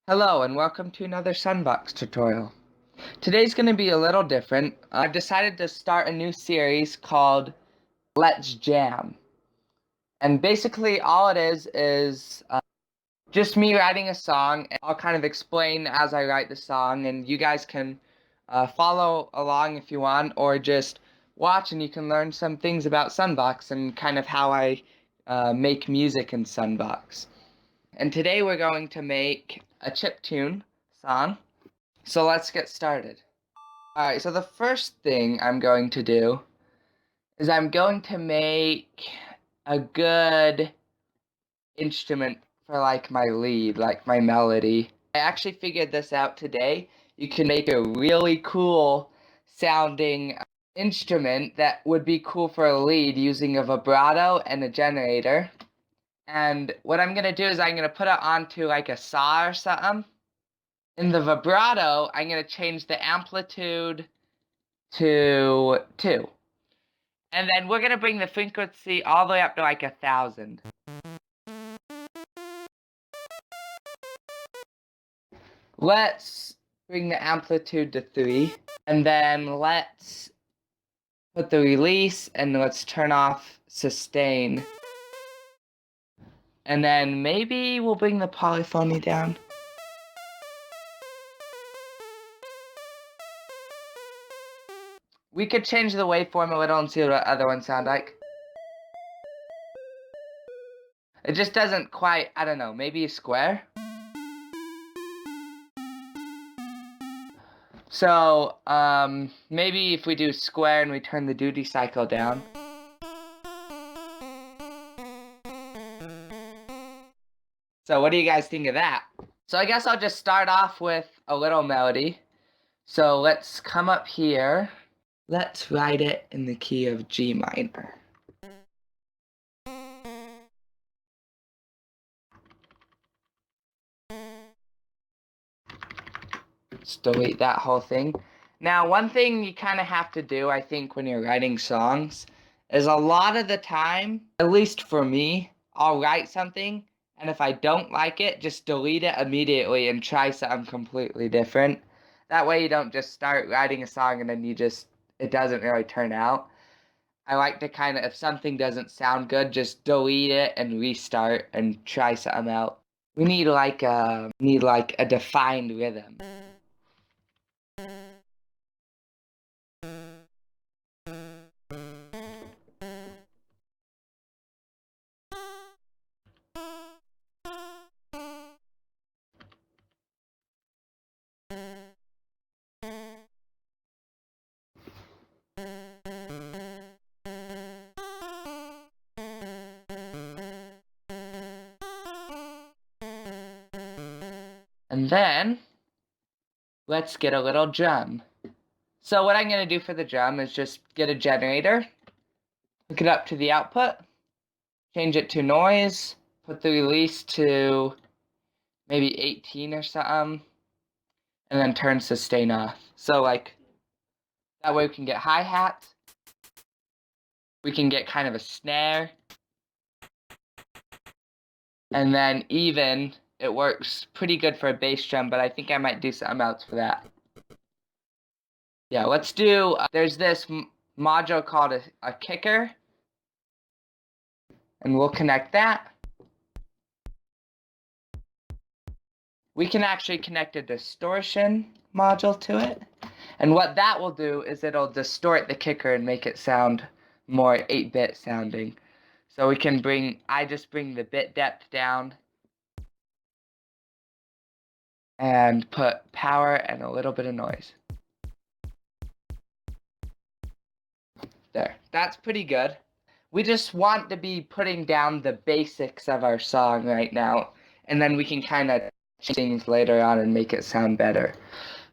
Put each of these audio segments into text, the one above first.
Hello and welcome to another Sunbox tutorial. Today's going to be a little different. I've decided to start a new series called Let's Jam. And basically all it is just me writing a song, and I'll kind of explain as I write the song, and you guys can follow along if you want, or just watch and you can learn some things about Sunbox and kind of how I make music in Sunbox. And today we're going to make a chiptune song. So let's get started. Alright, so the first thing I'm going to do is I'm going to make a good instrument for like my lead, like my melody. I actually figured this out today. You can make a really cool sounding instrument that would be cool for a lead using a vibrato and a generator. And what I'm going to do is I'm going to put it onto like a saw or something. In the vibrato, I'm going to change the amplitude to 2. And then we're going to bring the frequency all the way up to like 1,000. Let's bring the amplitude to 3. And then let's put the release and let's turn off sustain. And then maybe we'll bring the polyphony down. We could change the waveform a little and see what the other ones sound like. It just doesn't quite, I don't know, maybe a square? So, maybe if we do square and we turn the duty cycle down. So what do you guys think of that? So I guess I'll just start off with a little melody. So let's come up here. Let's write it in the key of G minor. Let's delete that whole thing. Now, one thing you kind of have to do, I think, when you're writing songs, is a lot of the time, at least for me, I'll write something, and if I don't like it, just delete it immediately and try something completely different. That way you don't just start writing a song and then it doesn't really turn out. I like to kind of, if something doesn't sound good, just delete it and restart and try something out. We need like a defined rhythm. And then, let's get a little drum. So what I'm going to do for the drum is just get a generator, hook it up to the output, change it to noise, put the release to maybe 18 or something, and then turn sustain off. So like, that way we can get hi-hats, we can get kind of a snare, and then even, it works pretty good for a bass drum, but I think I might do something else for that. Yeah, let's do, there's this module called a kicker, and we'll connect that. We can actually connect a distortion module to it, and what that will do is it'll distort the kicker and make it sound more 8-bit sounding. So we can I just bring the bit depth down and put power and a little bit of noise. There, that's pretty good. We just want to be putting down the basics of our song right now, and then we can kind of change things later on and make it sound better.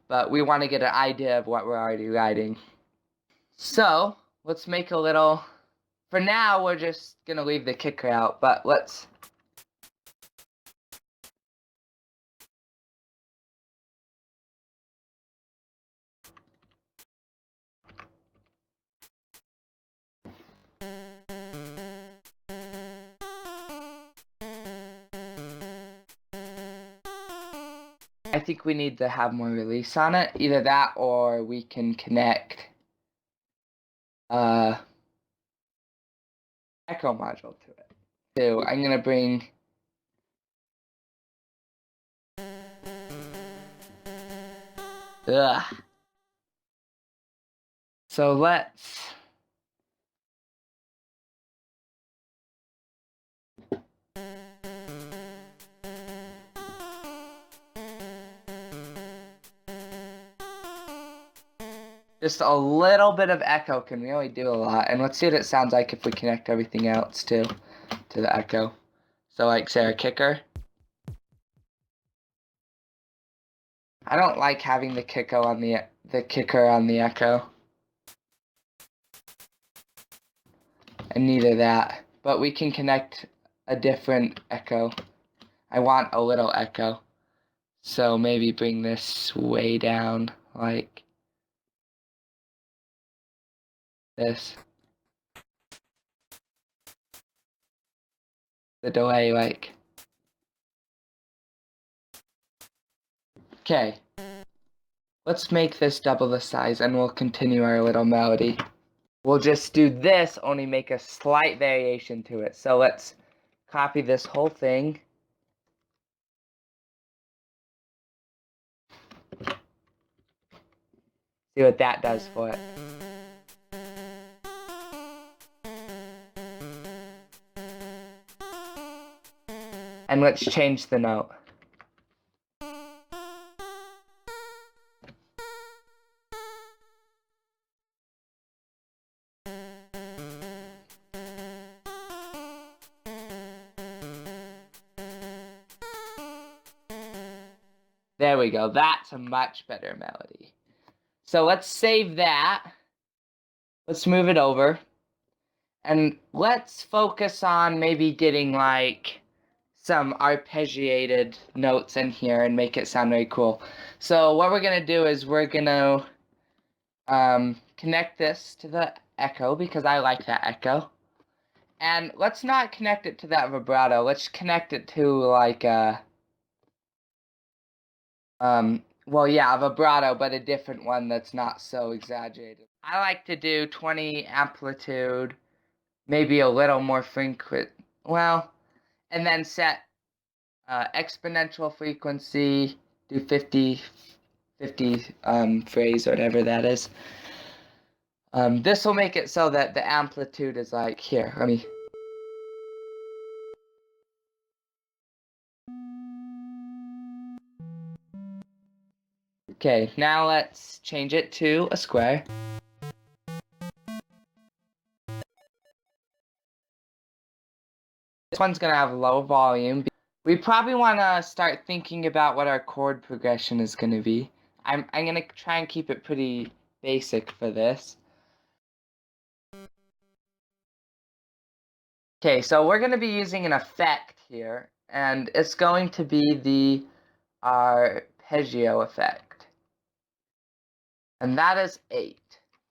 But we want to get an idea of what we're already writing. So, let's make a little... For now, we're just going to leave the kicker out, but let's... I think we need to have more release on it. Either that or we can connect echo module to it. So I'm gonna bring So let's just a little bit of echo can really do a lot. And let's see what it sounds like if we connect everything else too to the echo. So like say our kicker. I don't like having the kicker on the echo. And neither that. But we can connect a different echo. I want a little echo. So maybe bring this way down like this. The delay like. Okay. Let's make this double the size and we'll continue our little melody. We'll just do this, only make a slight variation to it. So let's copy this whole thing. See what that does for it. And let's change the note. There we go. That's a much better melody. So let's save that. Let's move it over. And let's focus on maybe getting like some arpeggiated notes in here and make it sound very cool. So what we're going to do is we're going to connect this to the echo because I like that echo. And let's not connect it to that vibrato. Let's connect it to like a well, yeah, a vibrato, but a different one that's not so exaggerated. I like to do 20 amplitude, maybe a little more frequent, well, and then set exponential frequency, do 50 phrase, or whatever that is. This will make it so that the amplitude is like, here, let me... Okay, now let's change it to a square. This one's gonna have low volume. We probably want to start thinking about what our chord progression is gonna be. I'm gonna try and keep it pretty basic for this. Okay, so we're gonna be using an effect here, and it's going to be the arpeggio effect. And that is 8.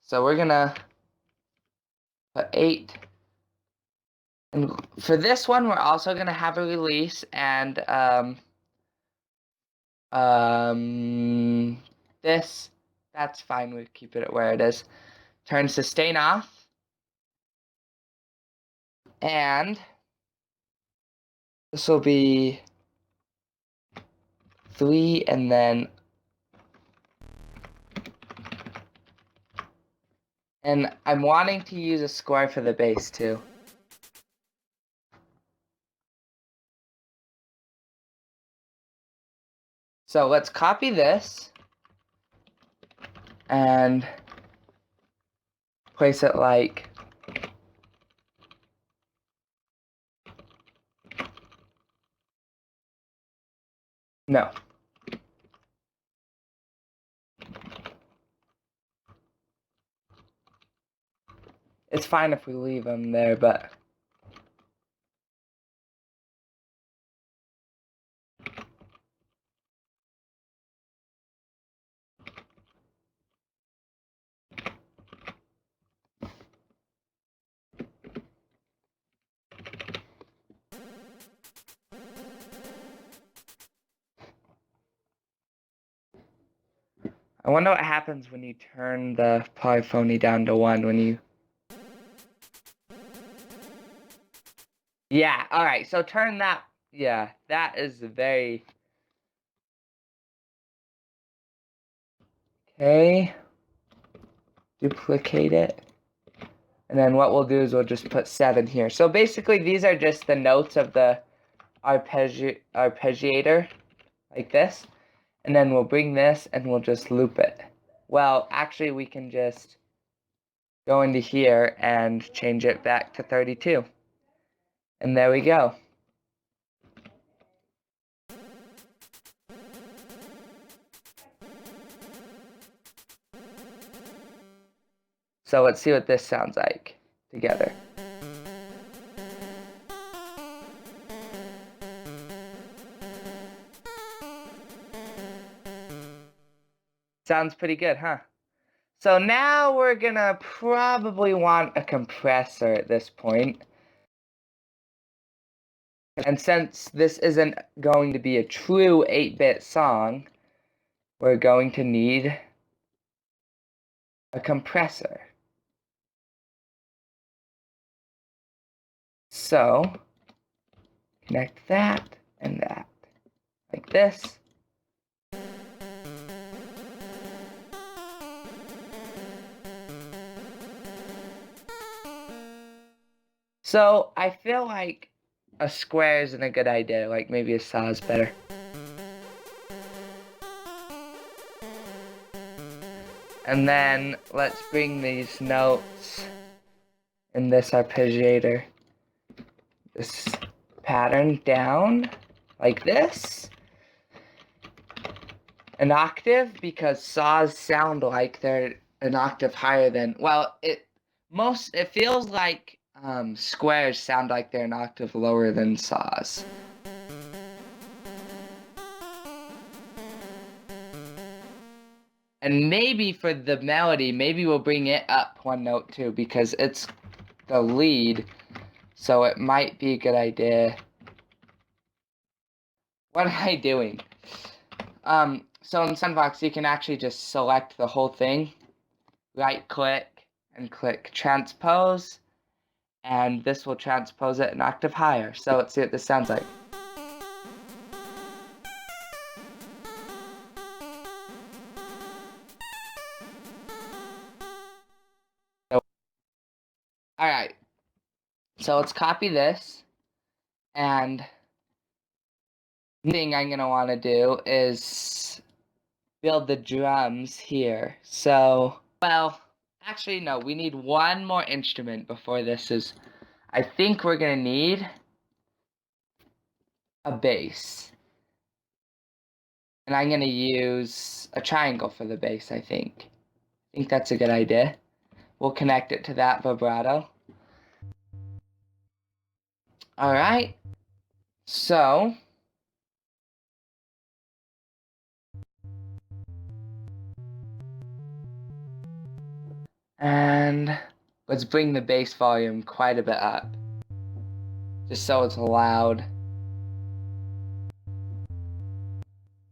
So we're gonna put 8. And for this one, we're also gonna have a release, and this, that's fine, we'll keep it where it is. Turn sustain off. And this will be 3, and then... And I'm wanting to use a square for the bass, too. So let's copy this and place it like... No. It's fine if we leave them there, but... I wonder what happens when you turn the polyphony down to 1 when you... Yeah, alright, so turn that... Yeah, that is very... Okay. Duplicate it. And then what we'll do is we'll just put 7 here. So basically these are just the notes of the arpeggiator, like this. And then we'll bring this and we'll just loop it. Well, actually we can just go into here and change it back to 32. And there we go. So let's see what this sounds like together. Sounds pretty good, huh? So now we're gonna probably want a compressor at this point. And since this isn't going to be a true 8-bit song, we're going to need a compressor. So, connect that and that, like this. So, I feel like a square isn't a good idea, like maybe a saw is better. And then, let's bring these notes in this arpeggiator, this pattern down, like this. An octave, because saws sound like they're an octave higher than, well, it feels like squares sound like they're an octave lower than saws. And maybe for the melody, maybe we'll bring it up 1 note too, because it's the lead, so it might be a good idea. What am I doing? So in Sunbox, you can actually just select the whole thing, right-click, and click Transpose, and this will transpose it an octave higher. So let's see what this sounds like. Alright, so let's copy this, and the thing I'm going to want to do is build the drums here. So, well, actually no, we need 1 more instrument before this is... I think we're going to need a bass. And I'm going to use a triangle for the bass, I think. I think that's a good idea. We'll connect it to that vibrato. Alright. So, and let's bring the bass volume quite a bit up, just so it's loud.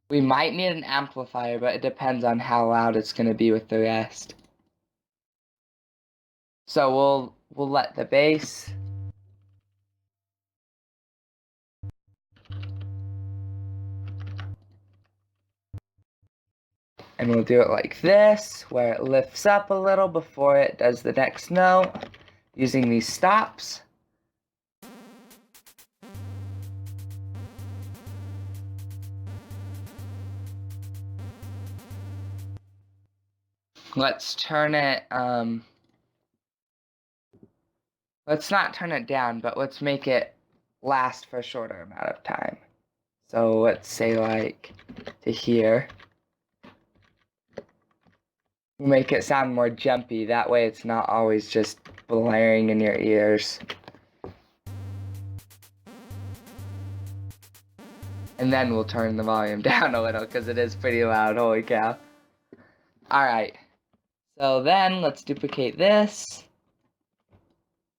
We might need an amplifier, but it depends on how loud it's going to be with the rest. So we'll let the bass. And we'll do it like this, where it lifts up a little before it does the next note, using these stops. Let's turn it, let's not turn it down, but let's make it last for a shorter amount of time. So let's say like to here. We'll make it sound more jumpy, that way it's not always just blaring in your ears. And then we'll turn the volume down a little, because it is pretty loud, holy cow. Alright, so then let's duplicate this.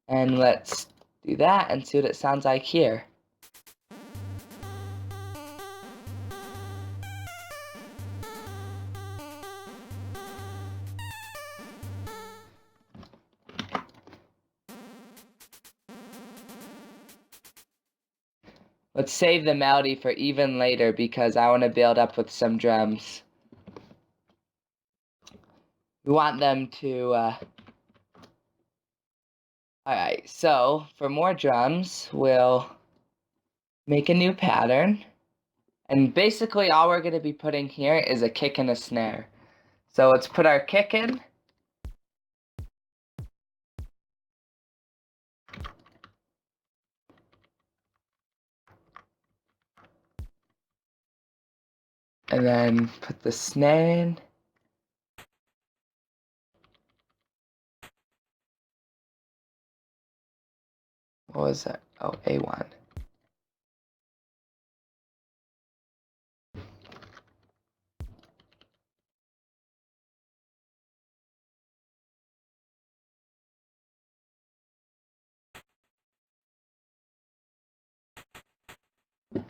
And let's do that and see what it sounds like here. Let's save the melody for even later because I want to build up with some drums. We want them to, Alright, so for more drums, we'll make a new pattern. And basically all we're going to be putting here is a kick and a snare. So let's put our kick in. And then put the snare in. What was that? Oh, A1.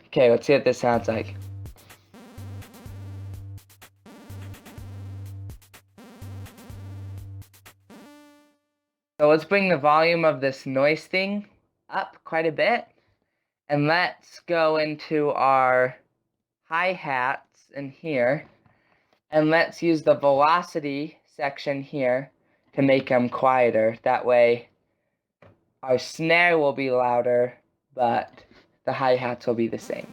Okay, let's see what this sounds like. So let's bring the volume of this noise thing up quite a bit. And let's go into our hi-hats in here. And let's use the velocity section here to make them quieter. That way our snare will be louder, but the hi-hats will be the same.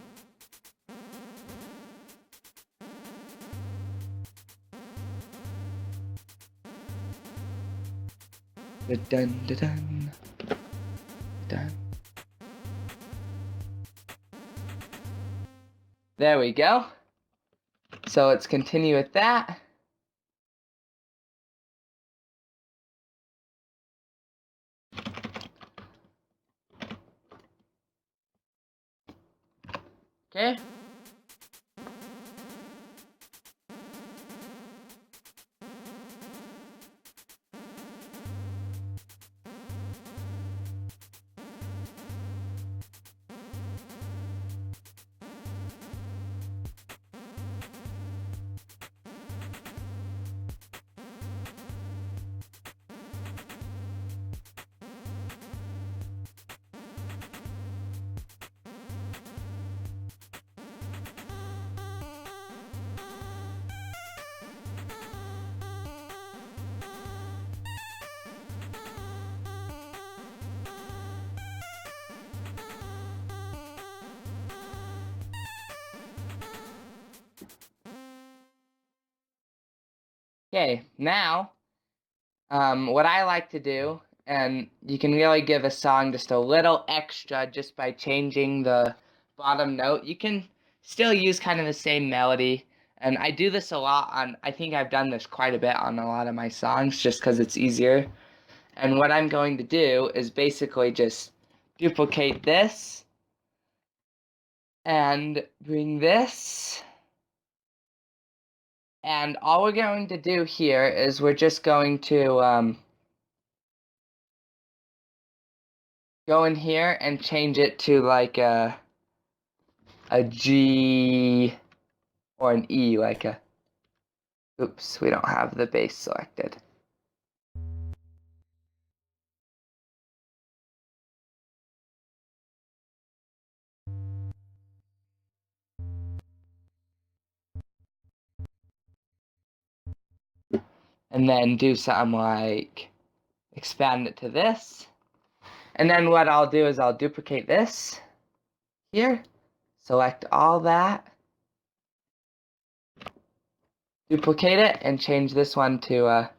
Dun dun dun dun. There we go. So let's continue with that. Okay. Okay, now, what I like to do, and you can really give a song just a little extra just by changing the bottom note. You can still use kind of the same melody, and I do this a lot on, I think I've done this quite a bit on a lot of my songs just because it's easier. And what I'm going to do is basically just duplicate this, and bring this. And all we're going to do here is we're just going to go in here and change it to like a G or an E, like a, oops, we don't have the bass selected. And then do something like expand it to this. And then what I'll do is I'll duplicate this here, select all that, duplicate it, and change this one to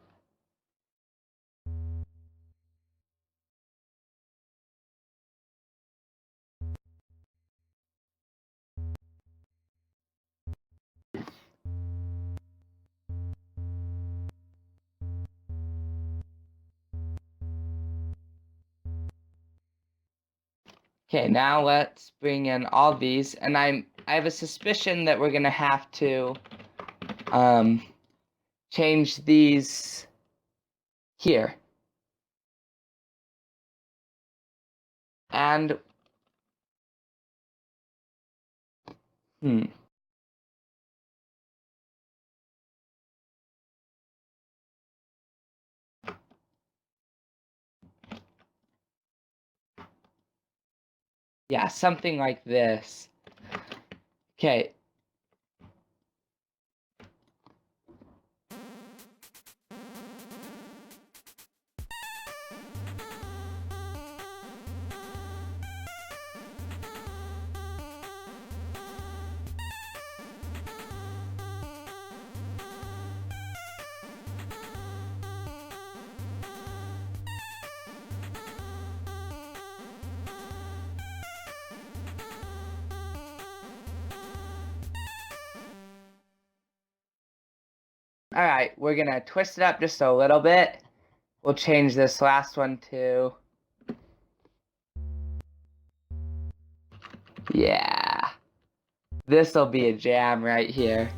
okay, now let's bring in all these, and I have a suspicion that we're gonna have to change these here. And hmm. Yeah, something like this. Okay. Alright, we're gonna twist it up just a little bit. We'll change this last one to... Yeah. This'll be a jam right here.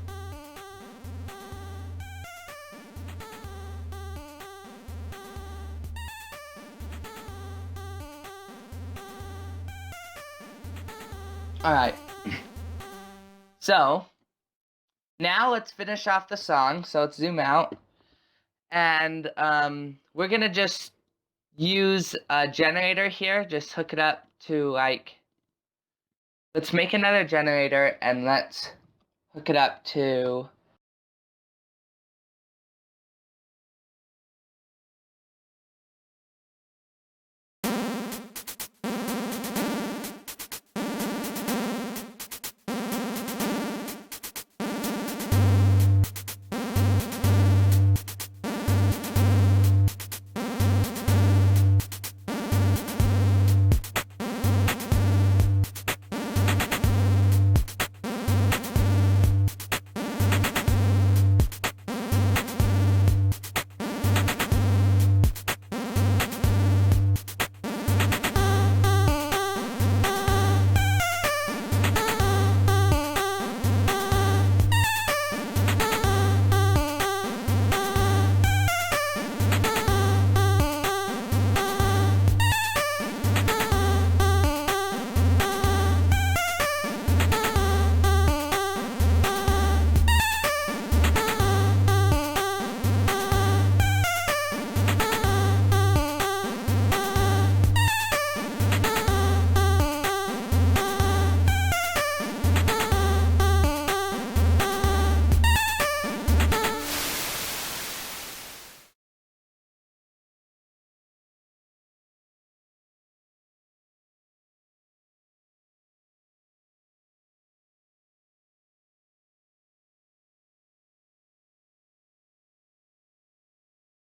Alright. So, now let's finish off the song. So let's zoom out. And we're gonna just use a generator here. Just hook it up to, like... Let's make another generator and let's hook it up to